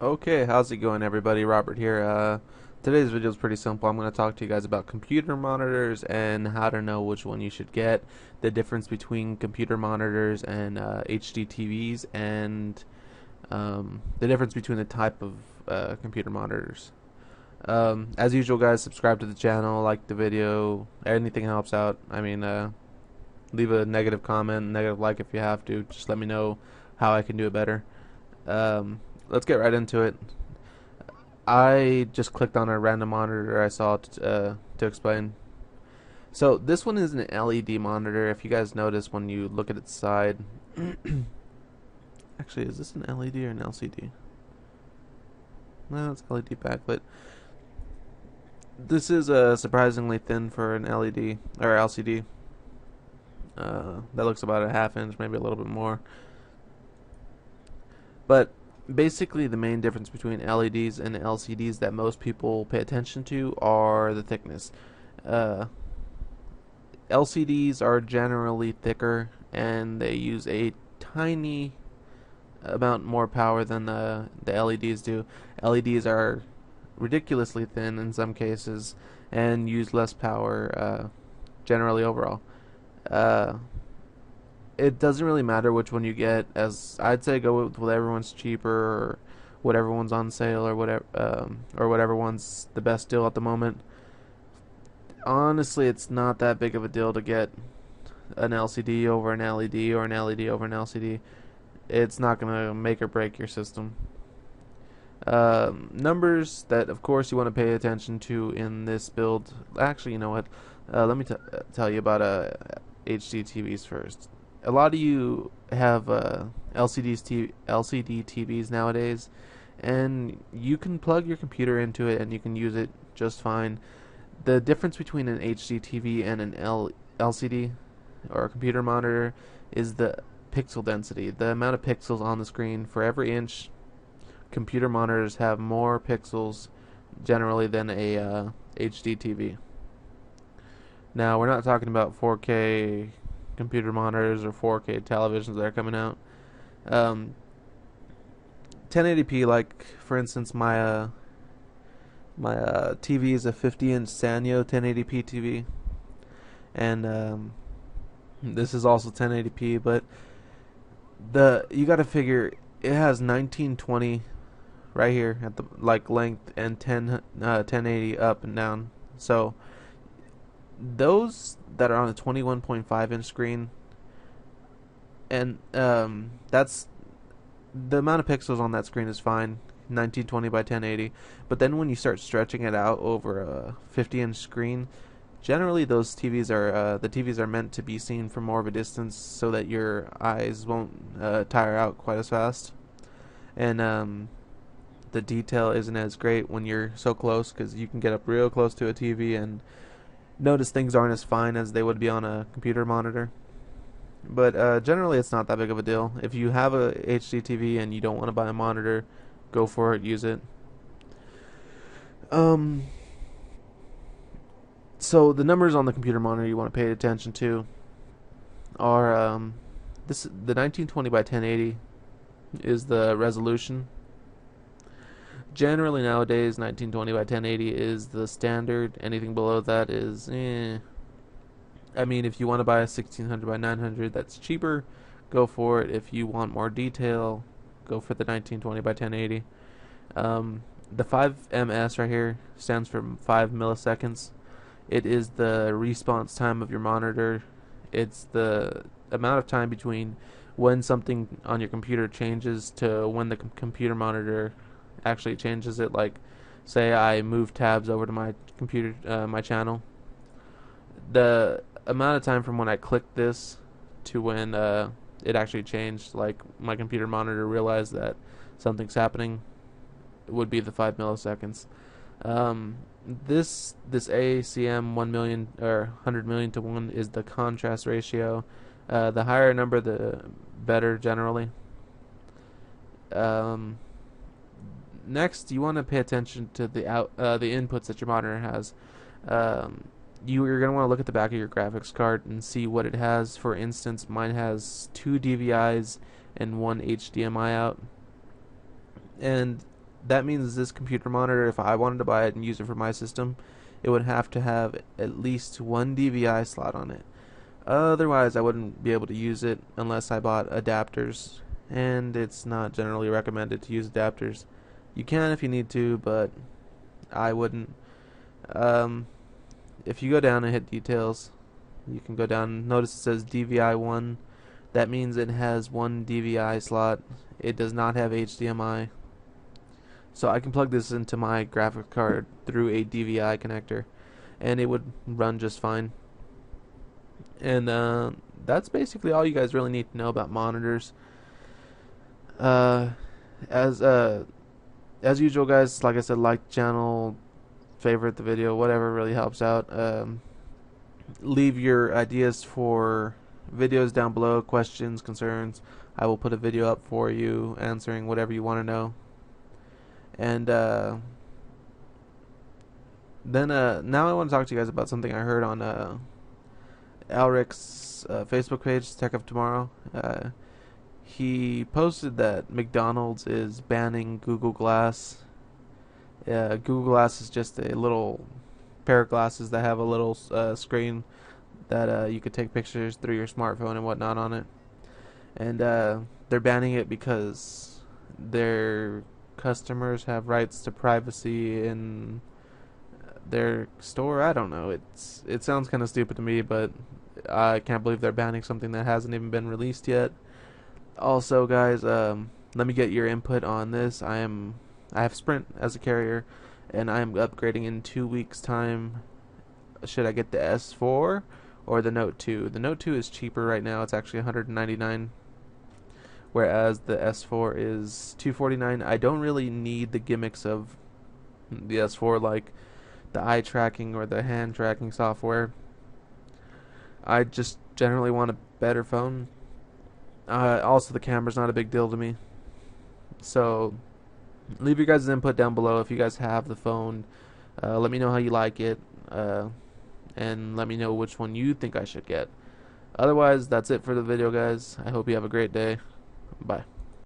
Okay, how's it going, everybody? Robert here. Today's video is pretty simple. I'm going to talk to you guys about computer monitors and how to know which one you should get, the difference between computer monitors and HD TVs, and the difference between the type of computer monitors. As usual, guys, subscribe to the channel, like the video. Anything helps out. Leave a negative comment, negative like if you have to. Just let me know how I can do it better. Let's get right into it. I just clicked on a random monitor I saw to explain. So this one is an LED monitor. If you guys notice when you look at its side, actually, is this an LED or an LCD? No, it's LED backlit. This is surprisingly thin for an LED or LCD. That looks about a half inch, maybe a little bit more. But basically, the main difference between LEDs and LCDs that most people pay attention to are the thickness. Uh, LCDs are generally thicker and they use a tiny amount more power than the LEDs do. LEDs are ridiculously thin in some cases and use less power generally overall. Uh, it doesn't really matter which one you get, as I'd say go with whatever one's cheaper or whatever one's on sale or whatever one's the best deal at the moment. Honestly, it's not that big of a deal to get an LCD over an LED or an LED over an LCD. It's not gonna make or break your system. Numbers that, of course, you want to pay attention to in this build. Actually, you know what? Let me tell you about HD TVs first. A lot of you have LCD TVs nowadays, and you can plug your computer into it and you can use it just fine. The difference between an HD TV and an LCD or a computer monitor is the pixel density, the amount of pixels on the screen. For every inch, computer monitors have more pixels generally than a HD TV. Now, we're not talking about 4K computer monitors or 4K televisions that are coming out. Um, 1080p, like for instance, my TV is a 50-inch Sanyo 1080p TV, and this is also 1080p. But the you got to figure it has 1920 right here at the like length and 1080 up and down. So those that are on a 21.5 inch screen, and that's the amount of pixels on that screen is fine, 1920 by 1080. But then when you start stretching it out over a 50-inch screen, generally those TVs are the TVs are meant to be seen from more of a distance so that your eyes won't tire out quite as fast. And the detail isn't as great when you're so close, because you can get up real close to a TV and notice things aren't as fine as they would be on a computer monitor. But generally, it's not that big of a deal. If you have a HD TV and you don't want to buy a monitor, go for it, use it. Um, so the numbers on the computer monitor you want to pay attention to are the 1920 by 1080 is the resolution. Generally nowadays, 1920 by 1080 is the standard. Anything below that is I mean, if you want to buy a 1600 by 900 that's cheaper, go for it. If you want more detail, go for the 1920 by 1080. The 5ms right here stands for 5 milliseconds. It is the response time of your monitor. It's the amount of time between when something on your computer changes to when the computer monitor actually changes it. Like, say I move tabs over to my computer, my channel. The amount of time from when I clicked this to when it actually changed, like my computer monitor realized that something's happening, would be the 5 milliseconds. This ACM 1 million or 100 million to 1 is the contrast ratio. The higher number, the better generally. Next, you want to pay attention to the inputs that your monitor has. You're going to want to look at the back of your graphics card and see what it has. For instance, mine has 2 DVIs and 1 HDMI out. And that means this computer monitor, if I wanted to buy it and use it for my system, it would have to have at least one DVI slot on it. Otherwise, I wouldn't be able to use it unless I bought adapters, and it's not generally recommended to use adapters. You can if you need to, but I wouldn't. Um, if you go down and hit details, you can go down. Notice it says DVI 1. That means it has one DVI slot. It does not have HDMI. So I can plug this into my graphics card through a DVI connector, and it would run just fine. And that's basically all you guys really need to know about monitors. Uh, as uh, as usual, guys, like I said, like the channel, favorite the video, whatever really helps out. Leave your ideas for videos down below, questions, concerns. I will put a video up for you answering whatever you want to know. And then now I want to talk to you guys about something I heard on Alric's Facebook page, Tech of Tomorrow. He posted that McDonald's is banning Google Glass. Google Glass is just a little pair of glasses that have a little screen that you could take pictures through your smartphone and whatnot on it. And they're banning it because their customers have rights to privacy in their store. I don't know. It sounds kind of stupid to me, but I can't believe they're banning something that hasn't even been released yet. Also, guys, let me get your input on this. I have Sprint as a carrier, and I am upgrading in 2 weeks' time. Should I get the S4 or the Note 2? The Note 2 is cheaper right now. It's actually $199, whereas the S4 is $249. I don't really need the gimmicks of the S4, like the eye tracking or the hand tracking software. I just generally want a better phone. Also, the camera's not a big deal to me. So leave your guys' input down below if you guys have the phone. Let me know how you like it, and let me know which one you think I should get. Otherwise, that's it for the video, guys. I hope you have a great day. Bye.